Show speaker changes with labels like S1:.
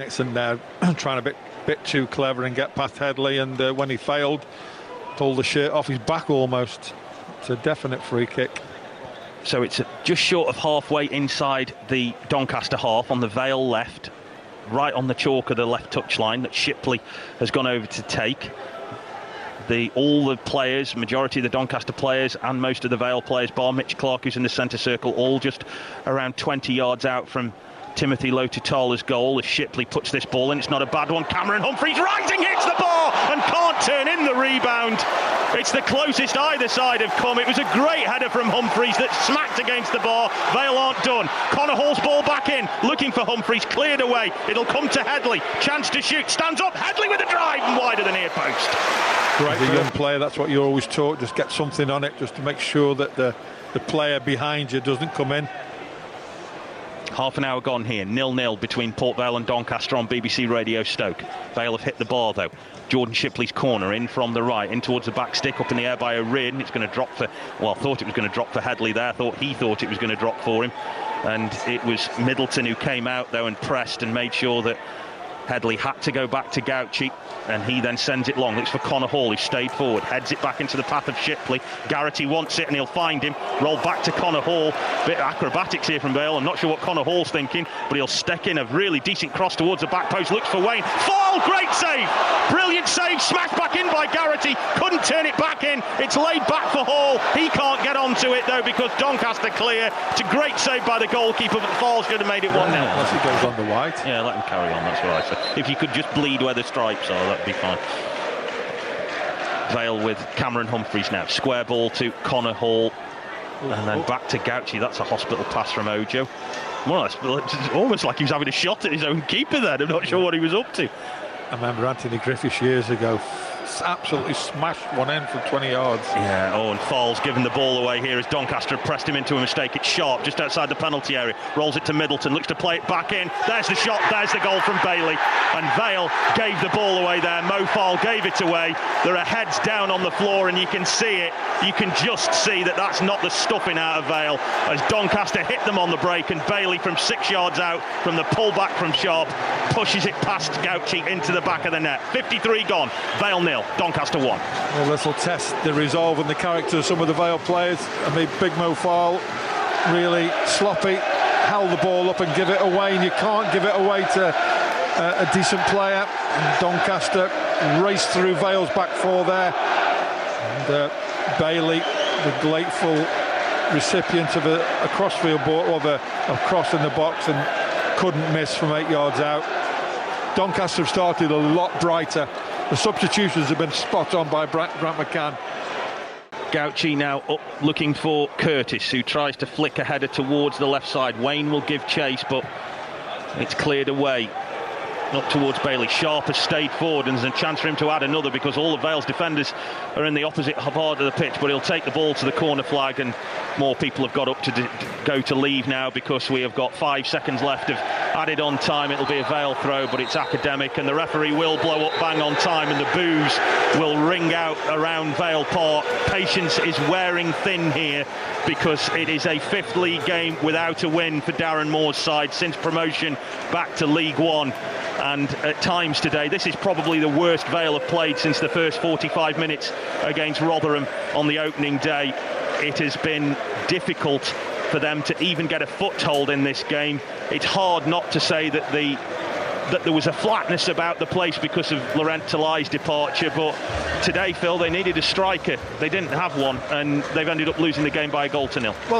S1: Nixon there trying a bit too clever and get past Headley, and when he failed, pulled the shirt off his back almost. It's a definite free kick.
S2: So it's just short of halfway inside the Doncaster half on the Vale left, right on the chalk of the left touchline that Shipley has gone over to take. All the players, majority of the Doncaster players and most of the Vale players, bar Mitch Clark, who's in the centre circle, all just around 20 yards out from Timothy Lotutala's goal as Shipley puts this ball in. It's not a bad one. Cameron Humphreys rising, hits the bar and can't turn in the rebound. It's the closest either side have come. It was a great header from Humphreys that smacked against the bar. Vale aren't done. Connor Hall's ball back in, looking for Humphreys, cleared away. It'll come to Headley. Chance to shoot. Stands up. Headley with a drive and wider than near post.
S1: As a young player, that's what you're always taught. Just get something on it, just to make sure that the player behind you doesn't come in.
S2: Half an hour gone here, 0-0 between Port Vale and Doncaster on BBC Radio Stoke. Vale have hit the bar though. Jordan Shipley's corner in from the right, in towards the back stick, up in the air by O'Riordan. It's going to drop for, well, I thought it was going to drop for Headley there. He thought it was going to drop for him. And it was Middleton who came out though and pressed and made sure that Headley had to go back to Gauci, and he then sends it long. Looks for Connor Hall, who stayed forward, heads it back into the path of Shipley. Garrity wants it and he'll find him. Roll back to Connor Hall. Bit of acrobatics here from Vale. I'm not sure what Connor Hall's thinking, but he'll stick in a really decent cross towards the back post. Looks for Wayne. Fall! Great save! Brilliant save. Smashed back in by Garrity. Couldn't turn it back in. It's laid back for Hall. He can't get onto it though because Doncaster clear. It's a great save by the goalkeeper, but Fall should have made it 1-0.
S1: Unless he goes on the white.
S2: Yeah, let him carry on. That's what I said. If you could just bleed where the stripes are, that'd be fine. Vale with Cameron Humphreys now. Square ball to Connor Hall. And then back to Gauci. That's a hospital pass from Ojo. More or less, it's almost like he was having a shot at his own keeper then. I'm not sure what he was up to.
S1: I remember Anthony Griffiths years ago absolutely smashed one in from 20 yards.
S2: Yeah, and Fall's given the ball away here as Doncaster have pressed him into a mistake. It's Sharp just outside the penalty area. Rolls it to Middleton, looks to play it back in. There's the shot, there's the goal from Bailey. And Vale gave the ball away there. Mo Fall gave it away. There are heads down on the floor and you can see it. You can just see that that's not the stuffing out of Vale as Doncaster hit them on the break, and Bailey from 6 yards out from the pullback from Sharp pushes it past Gauci into the back of the net. 53 gone. Vale 0. Doncaster 1.
S1: Well, this will test the resolve and the character of some of the Vale players. I mean, Big Mo Fall, really sloppy, held the ball up and give it away, and you can't give it away to a decent player. And Doncaster raced through Vale's back four there. And Bailey, the grateful recipient of a crossfield ball, or a cross in the box, and couldn't miss from 8 yards out. Doncaster have started a lot brighter. The substitutions have been spot on by Grant McCann.
S2: Gauci now up looking for Curtis, who tries to flick a header towards the left side. Wayne will give chase, but it's cleared away. Not towards Bailey. Sharp has stayed forward, and there's a chance for him to add another because all of Vale's defenders are in the opposite part of the pitch, but he'll take the ball to the corner flag, and more people have got up to go to leave now because we have got 5 seconds left of added on time. It'll be a Vale throw, but it's academic, and the referee will blow up bang on time, and the boos will ring out around Vale Park. Patience is wearing thin here because it is a 5th league game without a win for Darren Moore's side since promotion back to League One. And at times today, this is probably the worst Vale have played since the first 45 minutes against Rotherham on the opening day. It has been difficult for them to even get a foothold in this game. It's hard not to say that there was a flatness about the place because of Laurent Talai's departure, but today, Phil, they needed a striker. They didn't have one, and they've ended up losing the game by a goal to 0.
S1: Well,